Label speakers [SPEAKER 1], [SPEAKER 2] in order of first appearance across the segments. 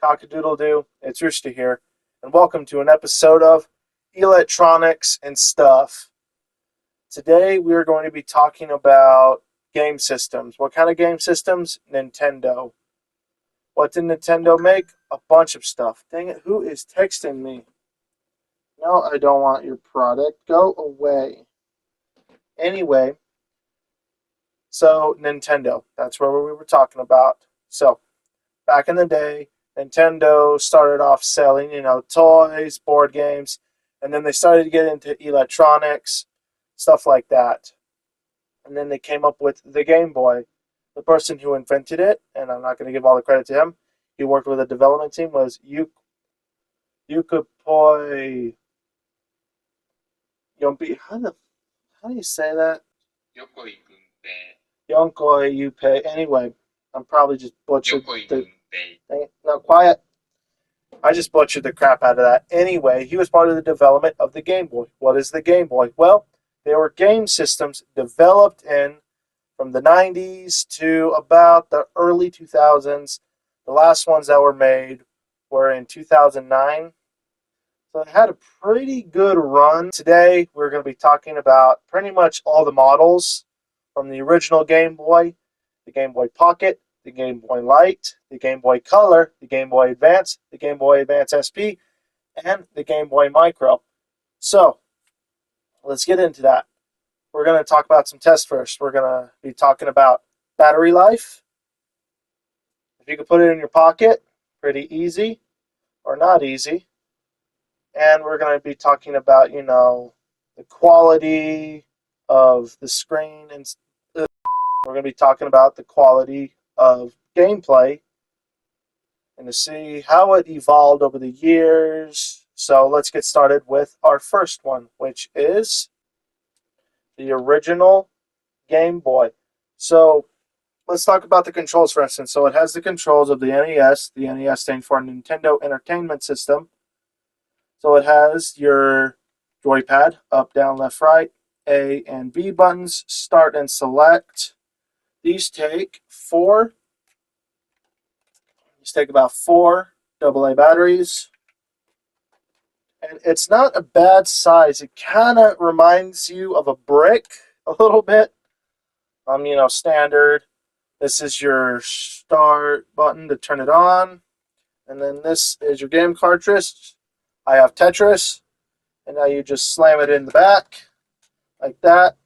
[SPEAKER 1] Cock-A-Doodle-Doo, it's Rooster here, and welcome to an episode of Electronics and Stuff. Today we are going to be talking about game systems. What kind of game systems? Nintendo. What did Nintendo make? A bunch of stuff. Dang it, who is texting me? No, I don't want your product. Go away. Anyway, so Nintendo, that's what we were talking about. So, back in the day, Nintendo started off selling, toys, board games, and then they started to get into electronics, stuff like that. And then they came up with the Game Boy. The person who invented it, and I'm not going to give all the credit to him, he worked with a development team, was Yukipoi Yompi. How do you say that? Yonkoi Yuppei. Anyway, I'm probably just butchered no, quiet. I just butchered the crap out of that. Anyway, he was part of the development of the Game Boy. What is the Game Boy? Well, they were game systems developed from the 90s to about the early 2000s. The last ones that were made were in 2009. So they had a pretty good run. Today, we're going to be talking about pretty much all the models from the original Game Boy, the Game Boy Pocket, the Game Boy Light, the Game Boy Color, the Game Boy Advance, the Game Boy Advance SP, and the Game Boy Micro. So, let's get into that. We're going to talk about some tests first. We're going to be talking about battery life. If you can put it in your pocket, pretty easy or not easy. And we're going to be talking about, the quality of the screen. And we're going to be talking about the quality of gameplay and to see how it evolved over the years. So let's get started with our first one, which is the original Game Boy. So let's talk about the controls, for instance. So it has the controls of the NES. The NES stands for Nintendo Entertainment System. So it has your joypad, up, down, left, right, A and B buttons, start and select. These take about four AA batteries. And it's not a bad size. It kind of reminds you of a brick a little bit. Standard. This is your start button to turn it on. And then this is your game cartridge. I have Tetris. And now you just slam it in the back like that.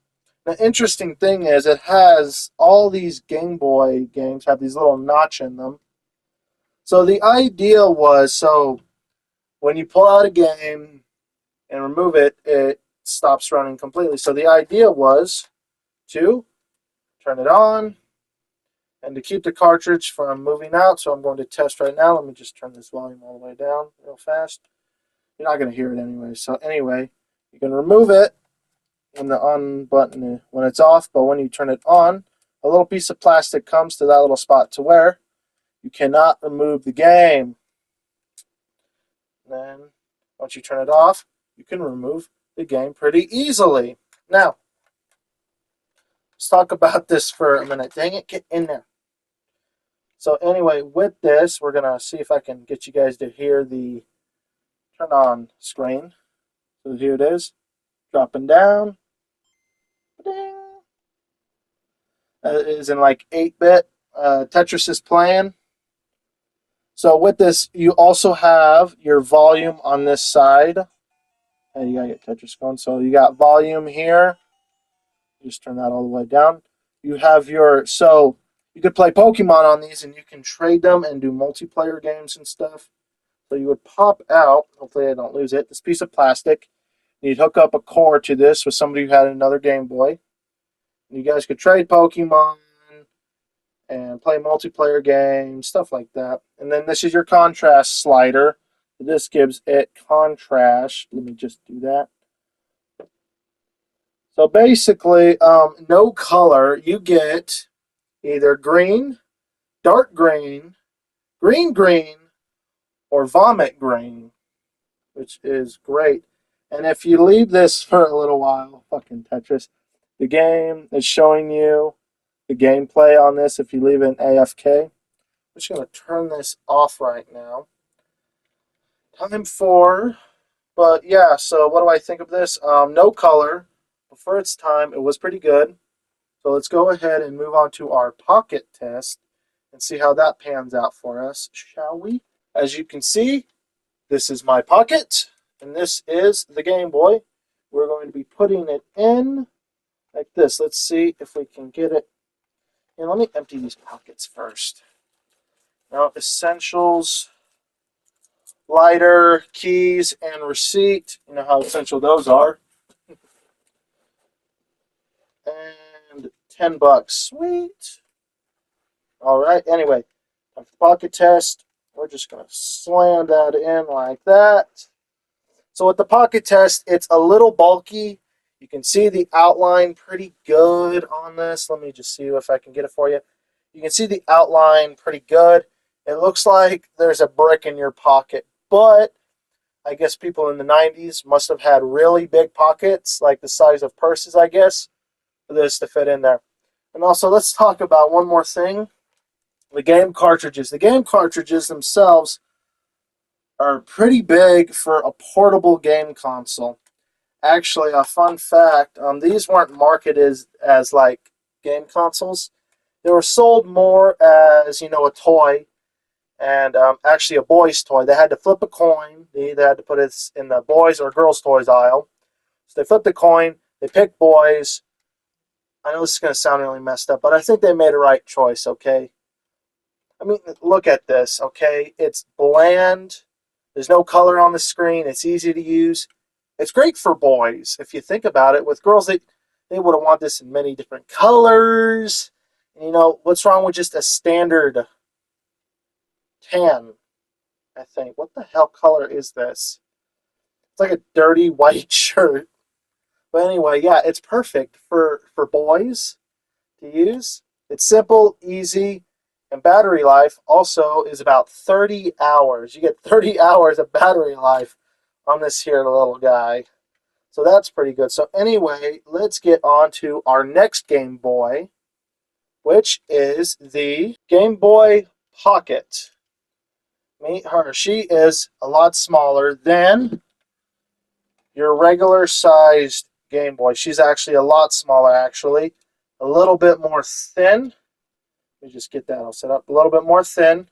[SPEAKER 1] The interesting thing is it has all these Game Boy games have these little notch in them. So the idea was, when you pull out a game and remove it, it stops running completely. So the idea was to turn it on and to keep the cartridge from moving out. So I'm going to test right now. Let me just turn this volume all the way down real fast. You're not going to hear it anyway. So anyway, you can remove it when the on button when it's off, but when you turn it on, a little piece of plastic comes to that little spot to where you cannot remove the game. And then once you turn it off, you can remove the game pretty easily. Now, let's talk about this for a minute. Dang it, get in there. So anyway, with this, we're going to see if I can get you guys to hear the turn on screen. So here it is. Dropping down. Ding. It is in like 8-bit. Tetris is playing. So with this, you also have your volume on this side. And you gotta get Tetris going. So you got volume here. Just turn that all the way down. You have so you could play Pokemon on these and you can trade them and do multiplayer games and stuff. So you would pop out, hopefully I don't lose it, this piece of plastic. You'd hook up a cord to this with somebody who had another Game Boy. You guys could trade Pokemon and play multiplayer games, stuff like that. And then this is your contrast slider. This gives it contrast. Let me just do that. So basically, no color. You get either green, dark green, green, or vomit green, which is great. And if you leave this for a little while, fucking Tetris, the game is showing you the gameplay on this if you leave it in AFK, just going to turn this off right now. Time for, but yeah, so what do I think of this? No color. But for its time, it was pretty good. So let's go ahead and move on to our pocket test and see how that pans out for us, shall we? As you can see, this is my pocket, and this is the Game Boy. We're going to be putting it in like this. Let's see if we can get it. And let me empty these pockets first. Now, essentials, lighter, keys, and receipt. You know how essential those are. And $10. Sweet. All right. Anyway, after the pocket test, we're just going to slam that in like that. So with the pocket test, it's a little bulky. You can see the outline pretty good on this. Let me just see if I can get it for you. You can see the outline pretty good. It looks like there's a brick in your pocket, but I guess people in the 90s must have had really big pockets, like the size of purses, I guess, for this to fit in there. And also, let's talk about one more thing. The game cartridges. The game cartridges themselves are pretty big for a portable game console. Actually, a fun fact, these weren't marketed as like game consoles. They were sold more as, you know, a toy, and actually a boy's toy. They had to flip a coin. They either had to put it in the boys or girls' toys aisle. So they flipped the coin. They picked boys. I know this is going to sound really messed up, but I think they made a right choice, okay? I mean, look at this, okay? It's bland. There's no color on the screen. It's easy to use. It's great for boys, if you think about it. With girls, they would have wanted this in many different colors. And, you know, what's wrong with just a standard tan, I think? What the hell color is this? It's like a dirty white shirt. But anyway, yeah, it's perfect for boys to use. It's simple, easy, and battery life also is about 30 hours. You get 30 hours of battery life on this here little guy. So that's pretty good. So anyway, let's get on to our next Game Boy, which is the Game Boy Pocket. Meet her. She is a lot smaller than your regular sized Game Boy. She's actually a lot smaller, actually. A little bit more thin. Let me just get that all set up. A little bit more thin.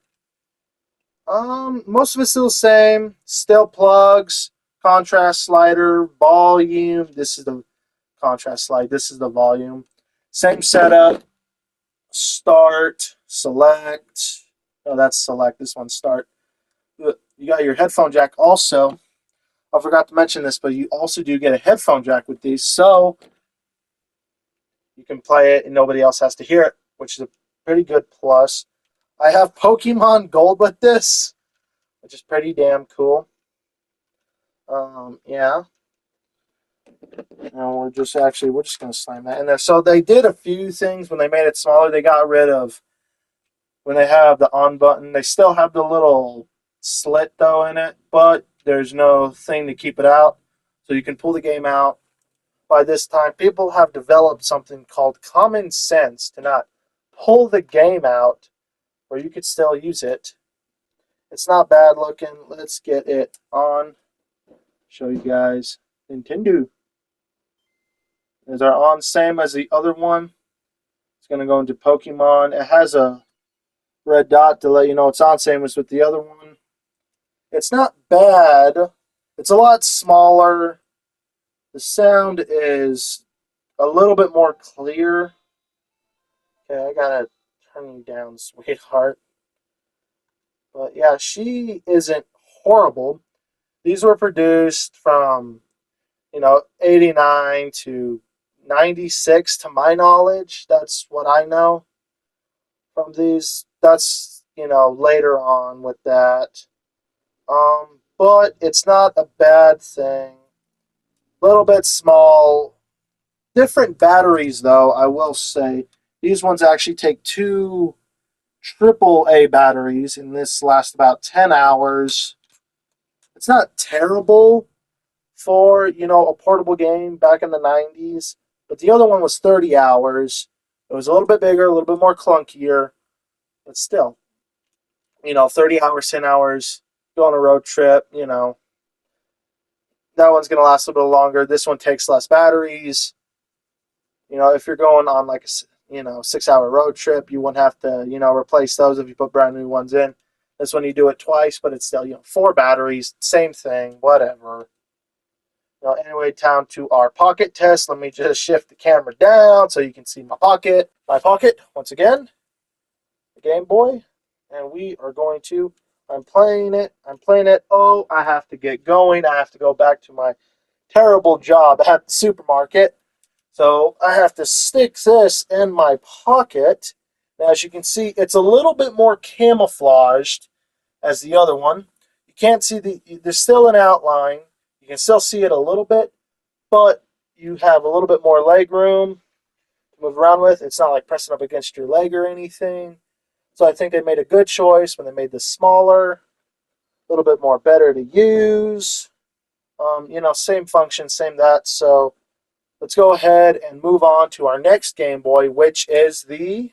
[SPEAKER 1] Most of it's still the same. Still plugs, contrast slider, volume. This is the contrast slide. This is the volume. Same setup. Start, select. Oh, that's select. This one's start. You got your headphone jack also. I forgot to mention this, but you also do get a headphone jack with these, so you can play it and nobody else has to hear it, which is a pretty good plus. I have Pokemon Gold with this, which is pretty damn cool. Yeah. And we're just going to slam that in there. So they did a few things when they made it smaller. They got rid of, when they have the on button, they still have the little slit though in it, but there's no thing to keep it out. So you can pull the game out. By this time, people have developed something called common sense to not pull the game out, or you could still use it. It's not bad looking. Let's get it on. Show you guys. Nintendo. Is our on same as the other one? It's going to go into Pokemon. It has a red dot to let you know it's on, same as with the other one. It's not bad. It's a lot smaller. The sound is a little bit more clear. Okay, I gotta turn you down, sweetheart. But yeah, she isn't horrible. These were produced from, 89 to 96 to my knowledge. That's what I know from these. That's, later on with that. But it's not a bad thing. A little bit small. Different batteries, though, I will say. These ones actually take 2 AAA batteries, and this lasts about 10 hours. It's not terrible for, a portable game back in the 90s, but the other one was 30 hours. It was a little bit bigger, a little bit more clunkier, but still. 30 hours, 10 hours, go on a road trip, that one's going to last a little longer. This one takes less batteries. If you're going on like a 6-hour road trip, you wouldn't have to, replace those if you put brand new ones in. This one you do it twice, but it's still, 4 batteries, same thing, whatever. Anyway, down to our pocket test. Let me just shift the camera down so you can see my pocket. My pocket, once again, the Game Boy. And we are going to, I'm playing it. Oh, I have to get going. I have to go back to my terrible job at the supermarket. So I have to stick this in my pocket. Now, as you can see, it's a little bit more camouflaged as the other one. You can't see there's still an outline. You can still see it a little bit, but you have a little bit more leg room to move around with. It's not like pressing up against your leg or anything. So I think they made a good choice when they made this smaller, a little bit more better to use. Same function, same that. So let's go ahead and move on to our next Game Boy, which is the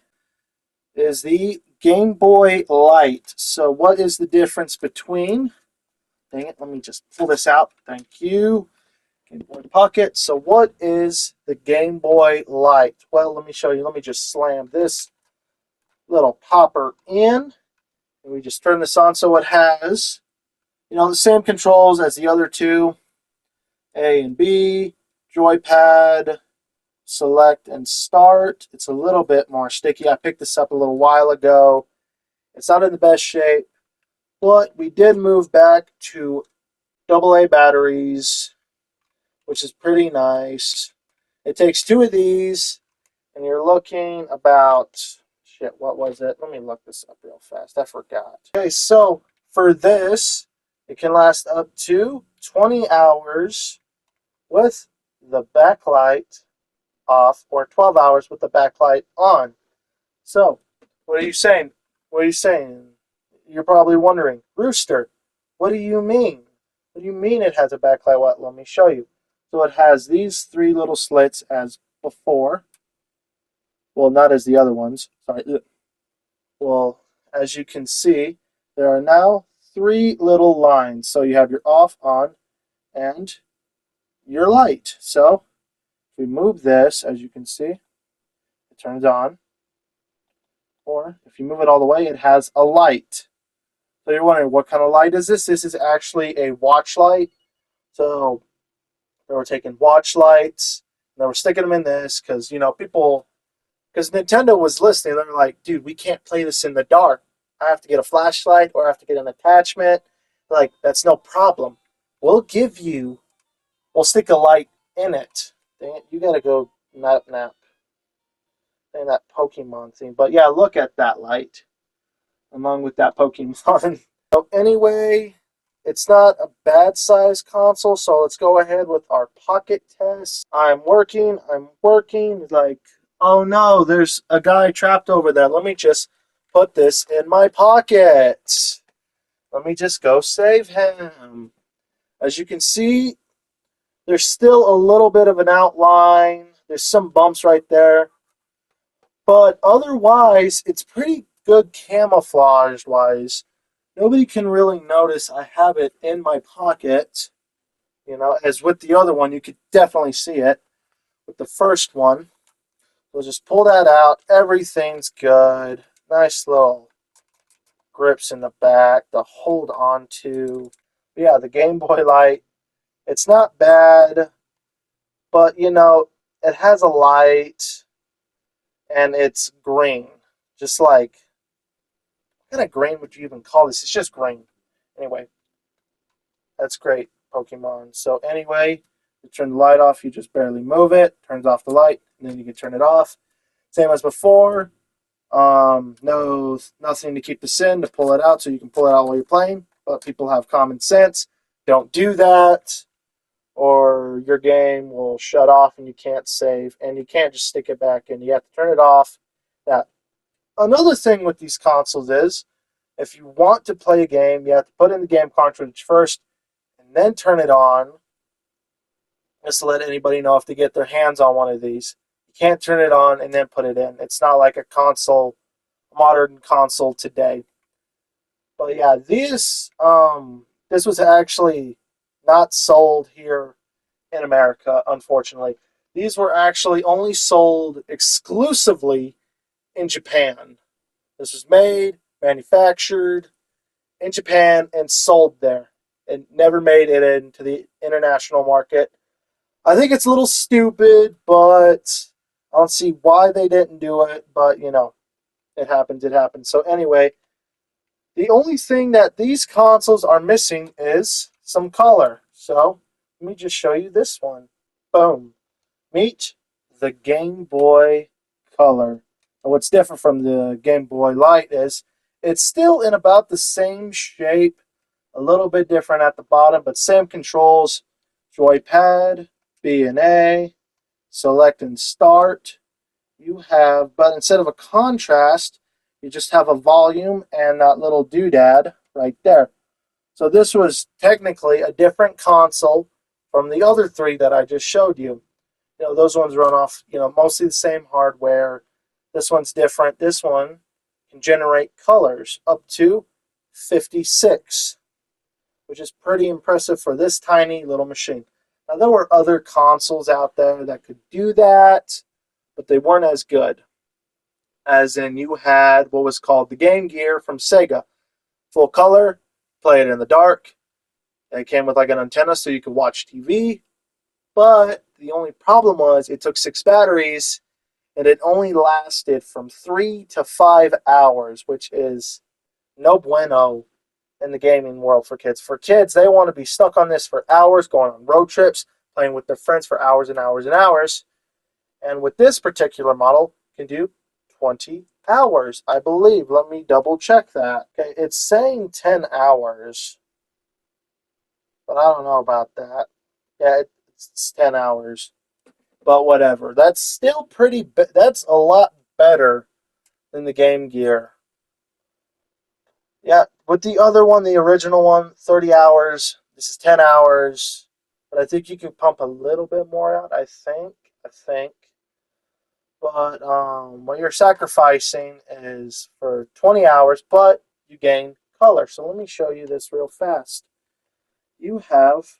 [SPEAKER 1] Game Boy Light. So what is the difference between... Dang it, let me just pull this out. Thank you. Game Boy Pocket. So what is the Game Boy Light? Well, let me show you. Let me just slam this little popper in. And we just turn this on so it has, the same controls as the other two. A and B, joypad, select and start. It's a little bit more sticky. I picked this up a little while ago. It's not in the best shape. But we did move back to AA batteries, which is pretty nice. It takes 2 of these, and you're looking about, what was it? Let me look this up real fast. I forgot. Okay, so for this, it can last up to 20 hours with the backlight off, or 12 hours with the backlight on. So, what are you saying? You're probably wondering, Rooster, what do you mean? What do you mean it has a backlight? Well, let me show you. So it has these 3 little slits as before. Well, not as the other ones. Sorry. Well, as you can see, there are now 3 little lines. So you have your off, on, and your light. So if we move this, as you can see, it turns on. Or if you move it all the way, it has a light. So you're wondering, what kind of light is this? This is actually a watch light. So they were taking watch lights, and they were sticking them in this because, because Nintendo was listening. They were like, dude, we can't play this in the dark. I have to get a flashlight or I have to get an attachment. Like, that's no problem. We'll stick a light in it. Dang it, you gotta go nap. And that Pokemon thing. But yeah, look at that light along with that Pokemon. So anyway, it's not a bad size console, so let's go ahead with our pocket test. I'm working, like, oh no, there's a guy trapped over there. Let me just put this in my pocket. Let me just go save him. As you can see, there's still a little bit of an outline. There's some bumps right there. But otherwise, it's pretty good camouflage-wise. Nobody can really notice I have it in my pocket. As with the other one, you could definitely see it. With the first one, we'll just pull that out. Everything's good. Nice little grips in the back to hold on to. Yeah, the Game Boy Light. It's not bad, but, it has a light, and it's green. Just like, what kind of green would you even call this? It's just green. Anyway, that's great, Pokemon. So anyway, you turn the light off, you just barely move it, turns off the light, and then you can turn it off. Same as before. No, nothing to keep this in to pull it out, so you can pull it out while you're playing. But people have common sense. Don't do that, or your game will shut off and you can't save, and you can't just stick it back in. You have to turn it off. That. Another thing with these consoles is, if you want to play a game, you have to put in the game cartridge first, and then turn it on, just to let anybody know if they get their hands on one of these. You can't turn it on and then put it in. It's not like a modern console today. But yeah, this was actually not sold here in America, unfortunately. These were actually only sold exclusively in Japan. This was made, manufactured in Japan, and sold there. It never made it into the international market. I think it's a little stupid, but I don't see why they didn't do it. But it happens. It happens. So anyway, the only thing that these consoles are missing is some color. So let me just show you this one. Boom. Meet the Game Boy Color. And what's different from the Game Boy Light is it's still in about the same shape, a little bit different at the bottom, but same controls. Joypad, B and A, select and start. You have, but instead of a contrast, you just have a volume and that little doodad right there. So this was technically a different console from the other three that I just showed you. Those ones run off, mostly the same hardware. This one's different. This one can generate colors up to 56, which is pretty impressive for this tiny little machine. Now, there were other consoles out there that could do that, but they weren't as good. As in, you had what was called the Game Gear from Sega. Full color, play it in the dark. It came with like an antenna so you could watch TV. But the only problem was it took 6 batteries and it only lasted from 3 to 5 hours, which is no bueno in the gaming world for kids. For kids, they want to be stuck on this for hours, going on road trips, playing with their friends for hours and hours and hours. And with this particular model, you can do 20 hours, I believe. Let me double check that. Okay, it's saying 10 hours, but I don't know about that. Yeah, it's 10 hours, but whatever. That's still that's a lot better than the Game Gear. Yeah, with the other one, the original one, 30 hours. This is 10 hours, but I think you can pump a little bit more out, I think. But what you're sacrificing is for 20 hours, but you gain color. So let me show you this real fast. You have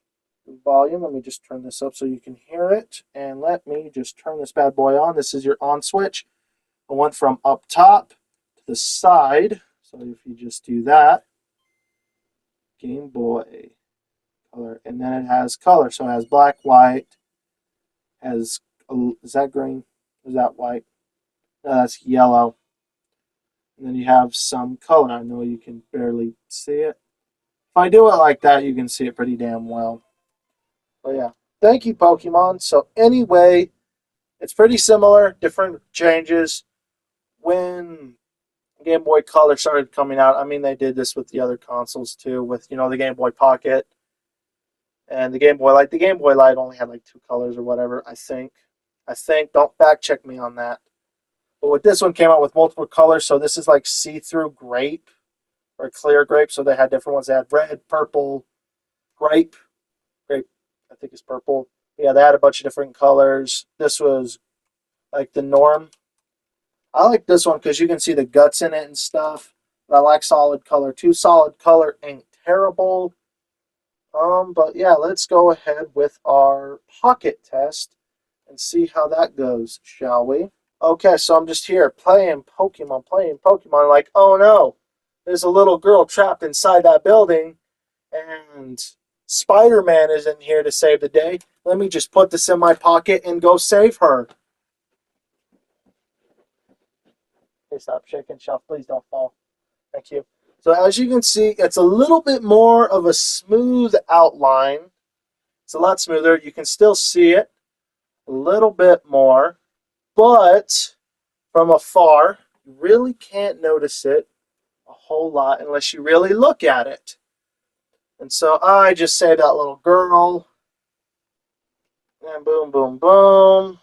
[SPEAKER 1] volume. Let me just turn this up so you can hear it. And let me just turn this bad boy on. This is your on switch. I went from up top to the side. So if you just do that, Game Boy color. And then it has color. So it has black, white, has, is that green? Is that white? No, that's yellow. And then you have some color. I know you can barely see it. If I do it like that, you can see it pretty damn well. But yeah, thank you, Pokemon. So anyway, it's pretty similar, different changes. When Game Boy Color started coming out, I mean, they did this with the other consoles too, with, the Game Boy Pocket and the Game Boy Light. The Game Boy Light only had like 2 colors or whatever, I think. Don't fact check me on that. But with this one came out with multiple colors, so this is like see-through grape or clear grape. So they had different ones. They had red, purple, grape, I think it's purple. Yeah, they had a bunch of different colors. This was like the norm. I like this one because you can see the guts in it and stuff. But I like solid color too. Solid color ain't terrible. But yeah, let's go ahead with our pocket test and see how that goes, shall we? Okay, so I'm just here playing Pokemon. Like, oh no, there's a little girl trapped inside that building, and Spider-Man isn't here to save the day. Let me just put this in my pocket and go save her. Okay, stop shaking, shelf. Please don't fall. Thank you. So as you can see, it's a little bit more of a smooth outline. It's a lot smoother. You can still see it a little bit more, but from afar, you really can't notice it a whole lot unless you really look at it. And so I just saved that little girl. And boom, boom, boom.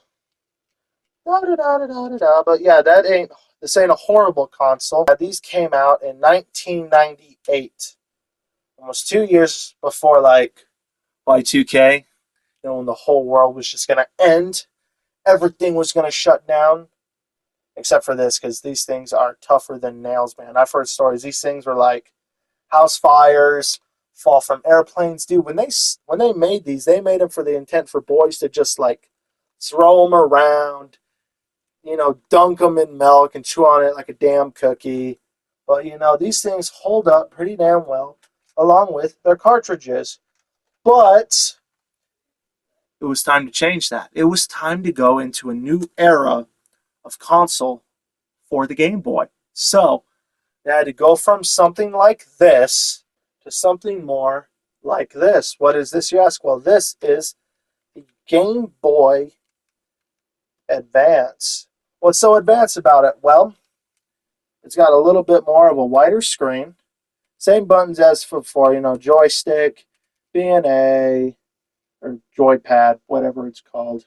[SPEAKER 1] Da, da, da, da, da, da. But yeah, this ain't a horrible console. These came out in 1998. Almost 2 years before like Y2K. When the whole world was just gonna end. Everything was gonna shut down. Except for this, because these things are tougher than nails, man. I've heard stories. These things were like house fires, fall from airplanes. Dude, when they made these, they made them for the intent for boys to just like throw them around, dunk them in milk and chew on it like a damn cookie. But these things hold up pretty damn well, along with their cartridges. But it was time to change that. It was time to go into a new era of console for the Game Boy. So they had to go from something like this to something more like this. What is this, you ask? Well, this is the Game Boy Advance. What's so advanced about it? Well, it's got a little bit more of a wider screen. Same buttons as before, joystick, B&A, or joypad, whatever it's called.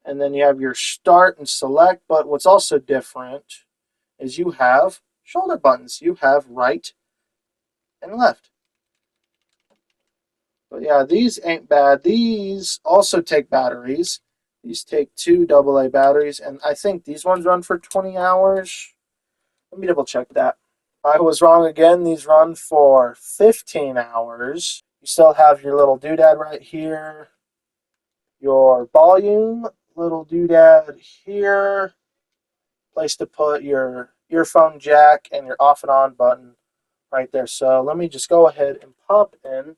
[SPEAKER 1] And then you have your start and select, but what's also different is you have shoulder buttons. You have right and left. But yeah, these ain't bad. These also take batteries. These take 2 AA batteries, and I think these ones run for 20 hours. Let me double check that. I was wrong again. These run for 15 hours. You still have your little doodad right here. Your volume, little doodad here. Place to put your earphone jack and your off and on button right there. So let me just go ahead and pop in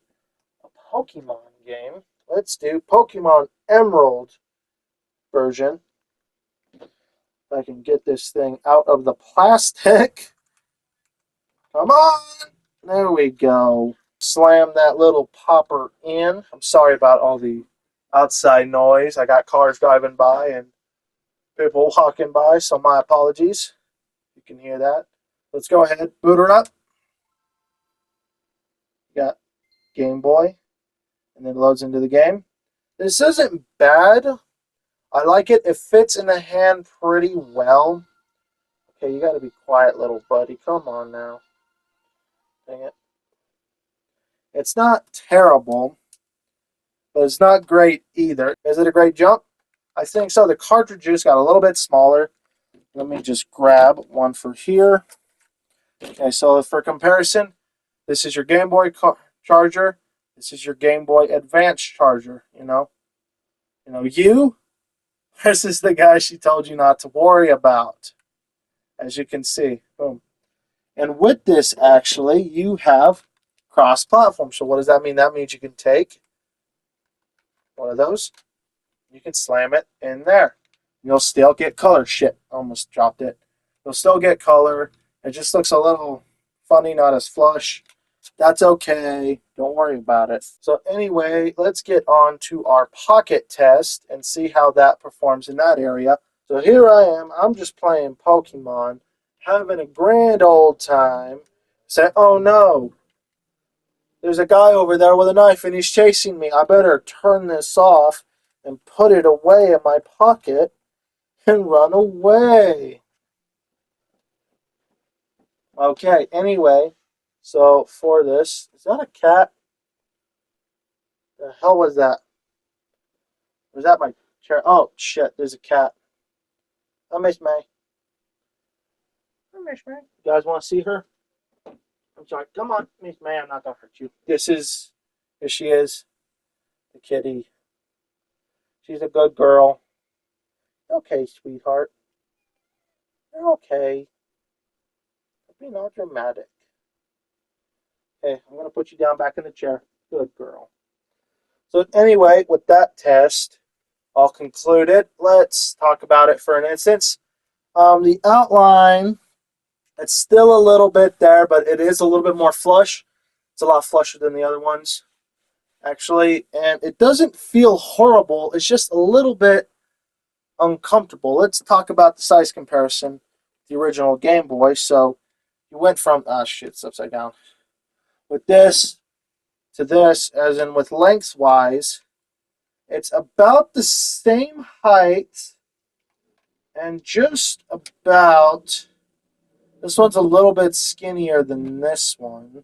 [SPEAKER 1] a Pokemon game. Let's do Pokemon Emerald version. If I can get this thing out of the plastic. Come on! There we go. Slam that little popper in. I'm sorry about all the outside noise. I got cars driving by and people walking by, so my apologies. You can hear that. Let's go ahead, boot her up. Got Game Boy, and then loads into the game. This isn't bad. I like it. It fits in the hand pretty well. Okay, you gotta be quiet, little buddy. Come on now. Dang it. It's not terrible, but it's not great either. Is it a great jump? I think so. The cartridges got a little bit smaller. Let me just grab one for here. Okay, so for comparison, this is your Game Boy charger. This is your Game Boy Advance charger, you versus the guy she told you not to worry about. As you can see, boom. And with this, actually, you have cross-platform. So what does that mean? That means you can take one of those. You can slam it in there. You'll still get color. Shit, almost dropped it. You'll still get color. It just looks a little funny, not as flush. That's okay. Don't worry about it. So anyway, let's get on to our pocket test and see how that performs in that area. So here I am. I'm just playing Pokemon, having a grand old time. Say, oh no, there's a guy over there with a knife and he's chasing me. I better turn this off and put it away in my pocket and run away. Okay, anyway, so for this, is that a cat? The hell was that? Was that my chair? Oh, shit, there's a cat. I miss May. I miss May. You guys want to see her? I'm sorry. Come on, Miss May. I'm not going to hurt you. Here she is, the kitty. She's a good girl. Okay, sweetheart. You're okay. Be not dramatic. Okay, I'm going to put you down back in the chair. Good girl. So anyway, with that test all concluded, let's talk about it for an instance. The outline, it's still a little bit there, but it is a little bit more flush. It's a lot flusher than the other ones, actually. And it doesn't feel horrible. It's just a little bit uncomfortable. Let's talk about the size comparison. The original Game Boy. So you went from, shit, it's upside down. With this to this, as in with lengthwise, it's about the same height and just about, this one's a little bit skinnier than this one.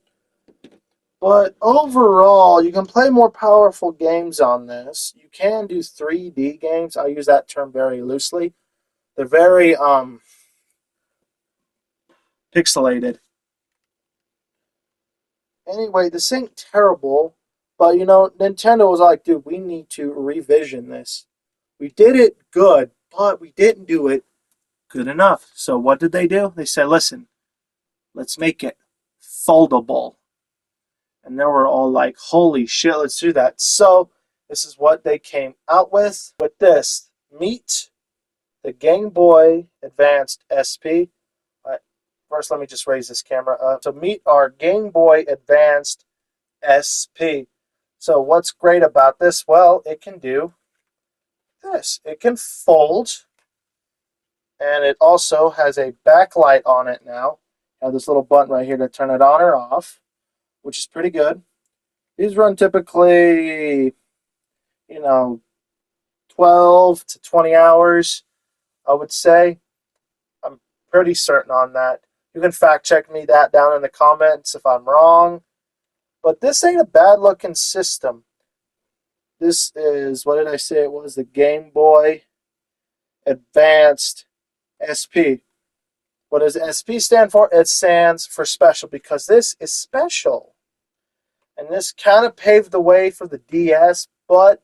[SPEAKER 1] But overall, you can play more powerful games on this. You can do 3D games. I use that term very loosely. They're very pixelated. Anyway, this ain't terrible, but you know, Nintendo was like, dude, we need to revision this. We did it good, but we didn't do it good enough. So what did they do? They said, listen, let's make it foldable. And they were all like, holy shit, let's do that. So this is what they came out with. With this, meet the Game Boy Advanced SP. First, let me just raise this camera up. To meet our Game Boy Advanced SP. So what's great about this? Well, it can do this. It can fold. And it also has a backlight on it now. You have this little button right here to turn it on or off, which is pretty good. These run typically, 12 to 20 hours, I would say. I'm pretty certain on that. You can fact check me that down in the comments if I'm wrong. But this ain't a bad looking system. This is, what did I say it was? The Game Boy Advanced SP. What does SP stand for? It stands for special because this is special. And this kind of paved the way for the DS, but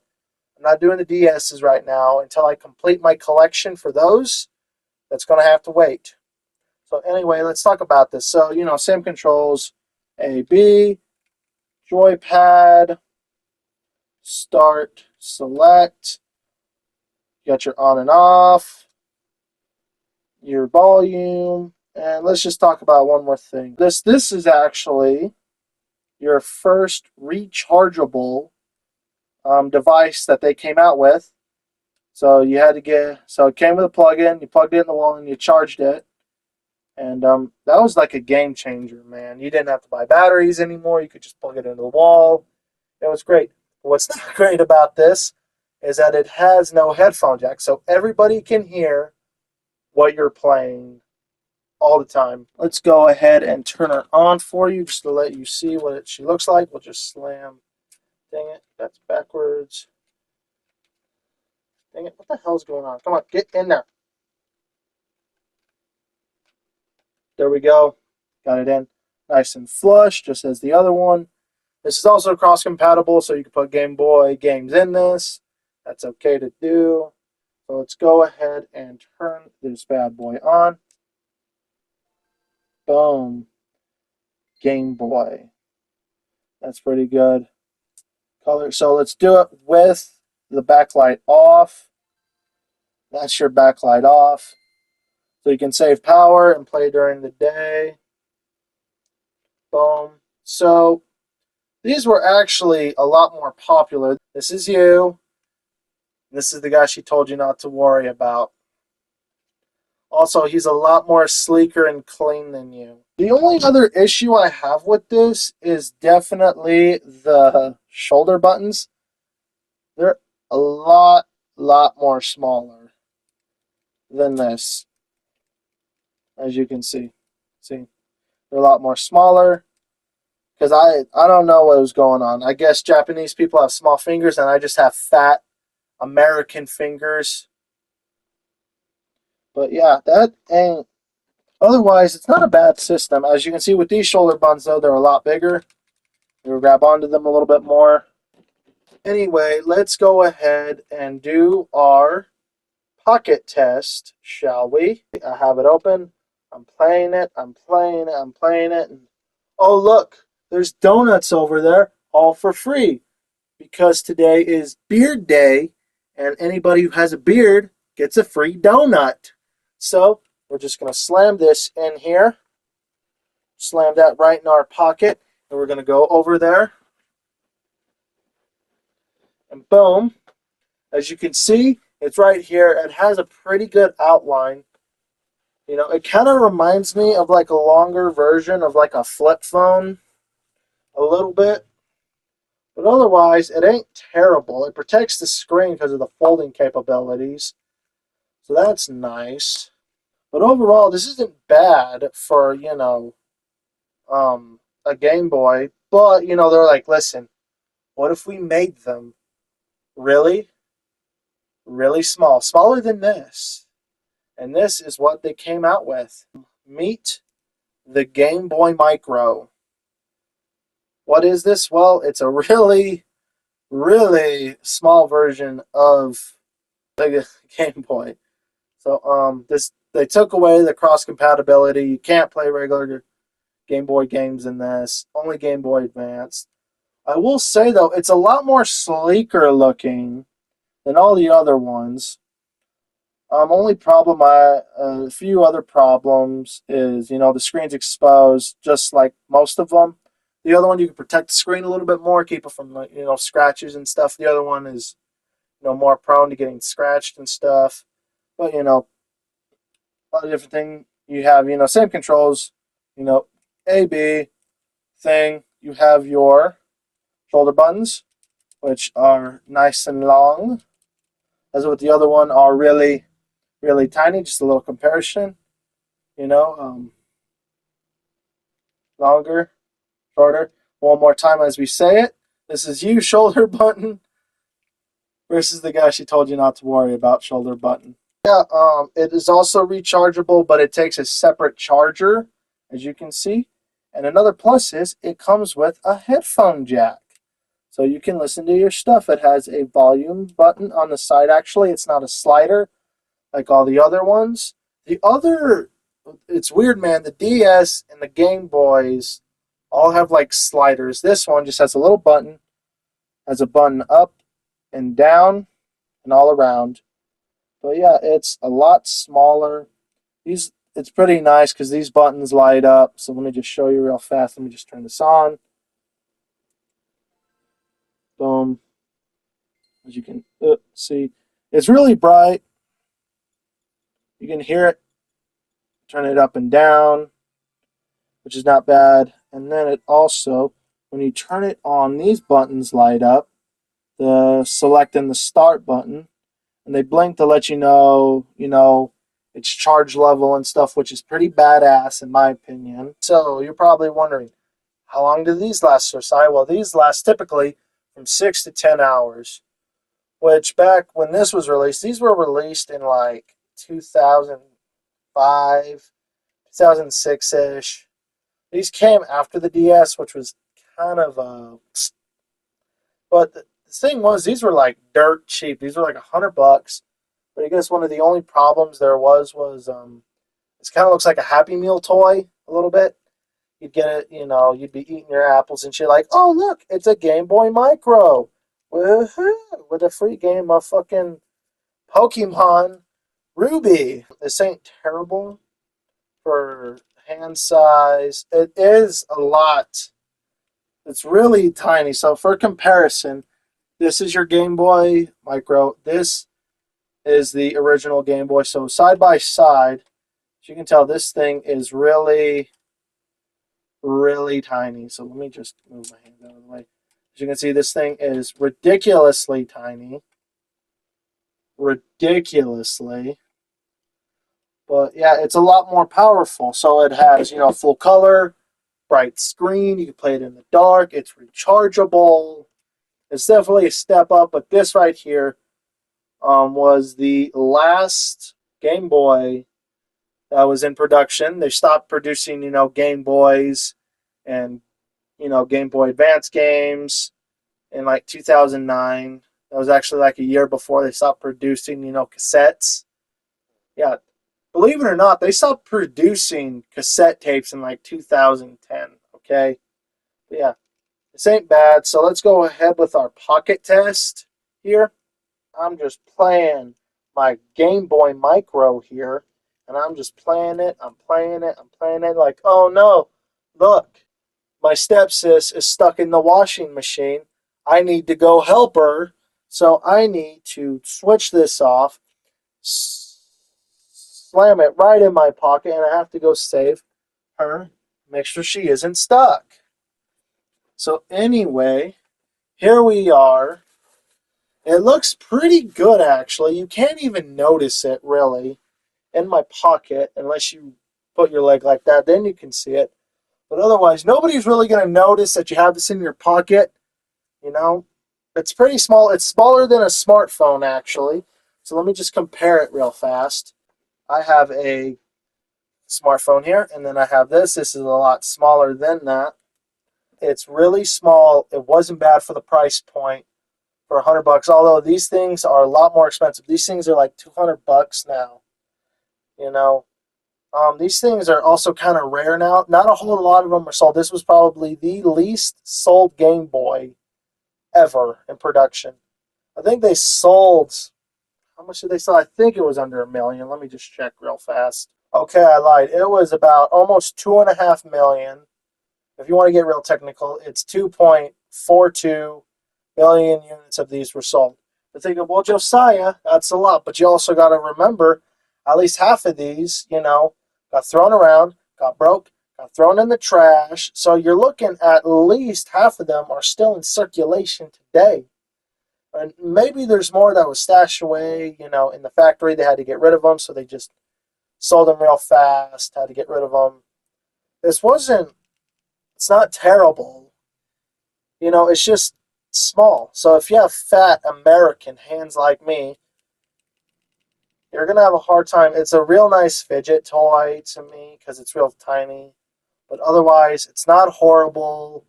[SPEAKER 1] I'm not doing the DSs right now until I complete my collection for those. That's going to have to wait. So anyway, let's talk about this. So, same controls, A, B, joypad, start, select, you got your on and off, your volume, and let's just talk about one more thing. This is actually your first rechargeable device that they came out with. So you had to so it came with a plug-in, you plugged it in the wall and you charged it. And that was like a game changer, man. You didn't have to buy batteries anymore. You could just plug it into the wall. It was great. What's not great about this is that it has no headphone jack. So everybody can hear what you're playing all the time. Let's go ahead and turn her on for you just to let you see what she looks like. We'll just slam. Dang it, that's backwards. Dang it, what the hell's going on? Come on, get in there. There we go. Got it in. Nice and flush, just as the other one. This is also cross-compatible, so you can put Game Boy games in this. That's okay to do. So let's go ahead and turn this bad boy on. Boom. Game Boy. That's pretty good. Color. So let's do it with the backlight off. That's your backlight off. So you can save power and play during the day. Boom. So these were actually a lot more popular. This is you. This is the guy she told you not to worry about. Also, he's a lot more sleeker and clean than you. The only other issue I have with this is definitely the shoulder buttons. They're a lot more smaller than this. As you can see. See? They're a lot more smaller. Because I don't know what was going on. I guess Japanese people have small fingers and I just have fat American fingers. But yeah, that ain't... Otherwise, it's not a bad system. As you can see with these shoulder buttons, though, they're a lot bigger. We'll grab onto them a little bit more. Anyway, let's go ahead and do our pocket test, shall we? I have it open. I'm playing it. I'm playing it. I'm playing it. And oh, look. There's donuts over there, all for free. Because today is Beard Day, and anybody who has a beard gets a free donut. So, we're just going to slam this in here. Slam that right in our pocket. And we're going to go over there. And boom. As you can see, it's right here. It has a pretty good outline. It kind of reminds me of like a longer version of like a flip phone. A little bit. But otherwise, it ain't terrible. It protects the screen because of the folding capabilities. So that's nice. But overall, this isn't bad for, a Game Boy. But, they're like, listen, what if we made them really, really small? Smaller than this. And this is what they came out with. Meet the Game Boy Micro. What is this? Well, it's a really, really small version of the Game Boy. So this they took away the cross compatibility. You can't play regular Game Boy games in this. Only Game Boy Advance. I will say though, it's a lot more sleeker looking than all the other ones. Only problem, a few other problems is, the screen's exposed, just like most of them. The other one, you can protect the screen a little bit more, keep it from, scratches and stuff. The other one is, more prone to getting scratched and stuff. But, a lot of different thing. You have, same controls, A, B thing. You have your shoulder buttons, which are nice and long. As with the other one, are really, really tiny. Just a little comparison, longer, shorter. One more time as we say it. This is you, shoulder button, versus the guy she told you not to worry about, shoulder button. Yeah, it is also rechargeable, but it takes a separate charger, as you can see. And another plus is it comes with a headphone jack. So you can listen to your stuff. It has a volume button on the side, actually. It's not a slider like all the other ones. It's weird, man. The DS and the Game Boys all have like sliders. This one just has a little button, has a button up and down and all around. But yeah, it's a lot smaller. It's pretty nice because these buttons light up. So let me just show you real fast. Let me just turn this on. Boom. As you can see, it's really bright. You can hear it. Turn it up and down, which is not bad. And then it also, when you turn it on, these buttons light up. The select and the start button. And they blink to let you know, its charge level and stuff, which is pretty badass in my opinion. So you're probably wondering, how long do these last, Sir Si? Well, these last typically from 6 to 10 hours. Which back when this was released, these were released in like 2005, 2006-ish. These came after the DS, which was kind of but the thing was, these were like dirt cheap. These were like $100. But I guess one of the only problems there was this kind of looks like a Happy Meal toy a little bit. You'd get it, you'd be eating your apples and shit like, oh look, it's a Game Boy Micro. Woohoo! With a free game of fucking Pokemon Ruby. This ain't terrible for hand size. It is a lot. It's really tiny. So for comparison, this is your Game Boy Micro. This is the original Game Boy. So side by side, as you can tell, this thing is really, really tiny. So let me just move my hand out of the way. As you can see, this thing is ridiculously tiny. Ridiculously. But yeah, it's a lot more powerful. So it has, full color, bright screen. You can play it in the dark. It's rechargeable. It's definitely a step up. But this right here was the last Game Boy that was in production. They stopped producing, Game Boys and, Game Boy Advance games in like 2009. That was actually like a year before they stopped producing, cassettes. Yeah, believe it or not, they stopped producing cassette tapes in like 2010, okay? But yeah, this ain't bad. So let's go ahead with our pocket test here. I'm just playing my Game Boy Micro here, and I'm just playing it. I'm playing it like, oh no, look, my stepsis is stuck in the washing machine. I need to go help her, so I need to switch this off, slam it right in my pocket, and I have to go save her, make sure she isn't stuck. So anyway, here we are. It looks pretty good, actually. You can't even notice it, really, in my pocket, unless you put your leg like that. Then you can see it. But otherwise, nobody's really going to notice that you have this in your pocket. It's pretty small. It's smaller than a smartphone, actually. So let me just compare it real fast. I have a smartphone here, and then I have this. This is a lot smaller than that. It's really small. It wasn't bad for the price point for $100. Although these things are a lot more expensive. These things are like $200 now. You know, these things are also kind of rare now. Not a whole lot of them are sold. This was probably the least sold Game Boy ever in production. I think they sold. How much did they sell? I think it was under 1 million. Let me just check real fast. Okay, I lied. It was about almost 2.5 million. If you want to get real technical, it's 2.42 million units of these were sold. But think of, well, Josiah, that's a lot. But you also got to remember, at least half of these, got thrown around, got broke, got thrown in the trash. So you're looking at least half of them are still in circulation today. And maybe there's more that was stashed away, in the factory. They had to get rid of them, so they just sold them real fast, had to get rid of them. It's not terrible. It's just small. So if you have fat American hands like me, you're going to have a hard time. It's a real nice fidget toy to me because it's real tiny. But otherwise, it's not horrible.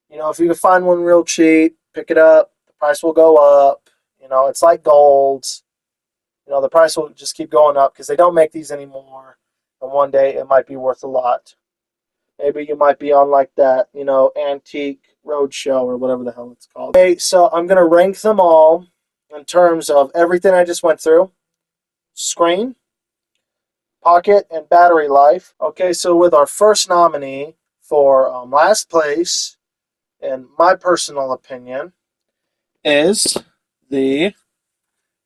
[SPEAKER 1] If you can find one real cheap, pick it up. The price will go up. It's like gold. The price will just keep going up because they don't make these anymore. And one day it might be worth a lot. Maybe you might be on like that, antique roadshow or whatever the hell it's called. Okay, so I'm going to rank them all in terms of everything I just went through. Screen, pocket, and battery life. Okay, so with our first nominee for last place, in my personal opinion, is the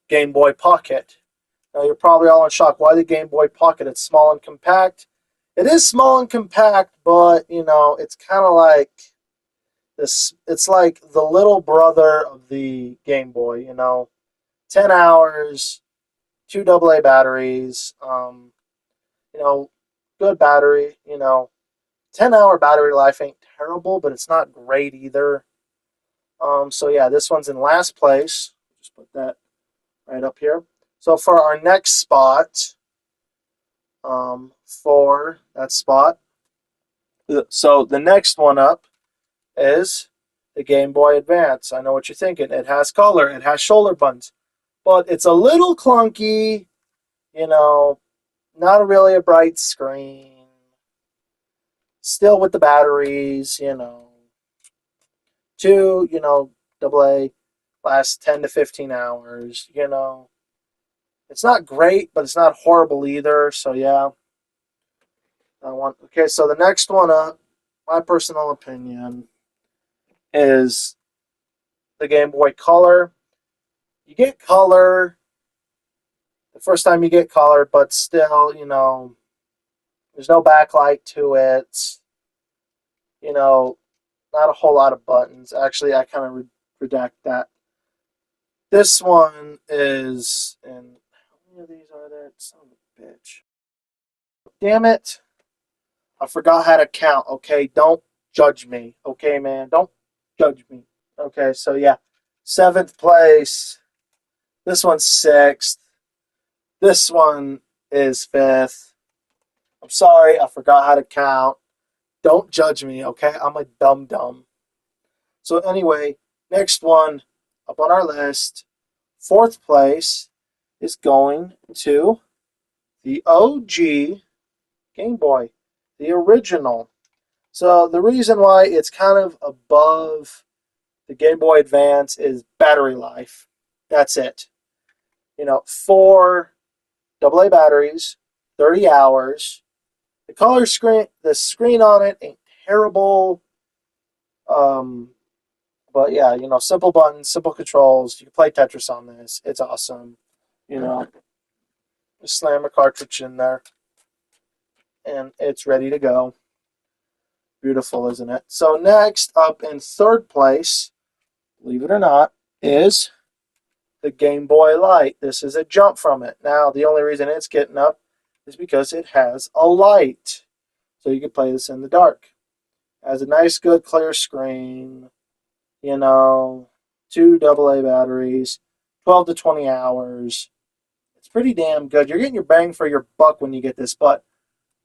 [SPEAKER 1] Game Boy Pocket. Now you're probably all in shock. Why the Game Boy Pocket? It's small and compact. It is small and compact, but it's kind of like this. It's like the little brother of the Game Boy. 10 hours, 2 AA batteries. Good battery. 10-hour battery life ain't terrible, but it's not great either. So yeah, this one's in last place. Just put that right up here. So for our next spot, for that spot, so the next one up is the Game Boy Advance. I know what you're thinking. It has color. It has shoulder buttons. But it's a little clunky, not really a bright screen. Still with the batteries, 2, AA, lasts 10 to 15 hours, It's not great, but it's not horrible either, so yeah. Okay, so the next one up, my personal opinion, is the Game Boy Color. You get color the first time you get color, but still, there's no backlight to it. Not a whole lot of buttons. Actually, I kind of redact that. This one is, and how many of these are there? Son of a bitch. Damn it. I forgot how to count, okay? Don't judge me, okay, man? Don't judge me. Okay, so yeah. 7th place. This one's 6th. This one is 5th. I'm sorry, I forgot how to count. Don't judge me, okay? I'm a dum-dum. So anyway, next one up on our list, 4th place, is going to the OG Game Boy, the original. So the reason why it's kind of above the Game Boy Advance is battery life. That's it. 4 AA batteries, 30 hours. The screen on it ain't terrible. But yeah, simple buttons, simple controls. You can play Tetris on this. It's awesome. Just slam a cartridge in there, and it's ready to go. Beautiful, isn't it? So next up in 3rd place, believe it or not, is the Game Boy Light. This is a jump from it. Now, the only reason it's getting up is because it has a light. So you can play this in the dark. It has a nice, good, clear screen. 2 AA batteries, 12 to 20 hours. It's pretty damn good. You're getting your bang for your buck when you get this, but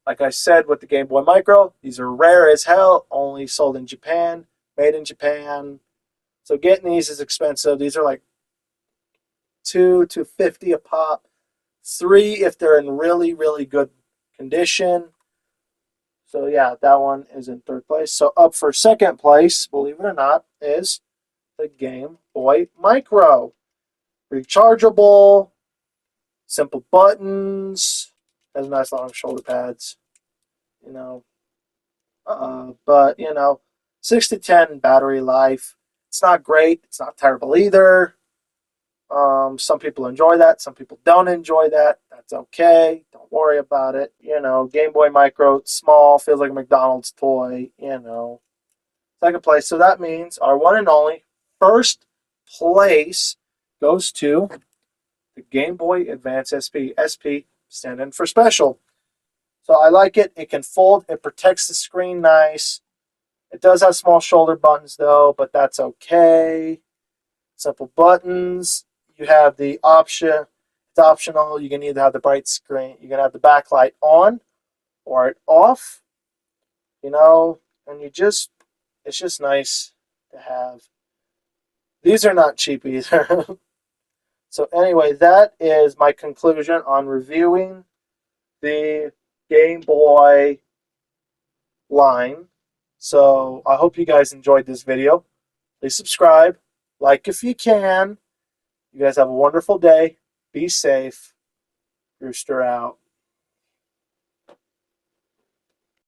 [SPEAKER 1] Like I said with the Game Boy Micro, these are rare as hell, only sold in Japan, made in Japan. So getting these is expensive. These are like $2 to $50 a pop. $3 if they're in really, really good condition. So yeah, that one is in third place. So up for second place, believe it or not, is the Game Boy Micro. Rechargeable, simple buttons, has nice long shoulder pads, you know. But, 6 to 10 battery life. It's not great. It's not terrible either. Some people enjoy that. Some people don't enjoy that. That's okay. Don't worry about it. Game Boy Micro, small, feels like a McDonald's toy, Second place. So that means our one and only first place goes to the Game Boy Advance SP. SP standing for special. So I like it. It can fold. It protects the screen nice. It does have small shoulder buttons though, but that's okay. Simple buttons. You have the option. It's optional. You can either have the bright screen. You can have the backlight on or off. And it's just nice to have. These are not cheap either. So anyway, that is my conclusion on reviewing the Game Boy line. So I hope you guys enjoyed this video. Please subscribe, like if you can. You guys have a wonderful day. Be safe. Rooster out.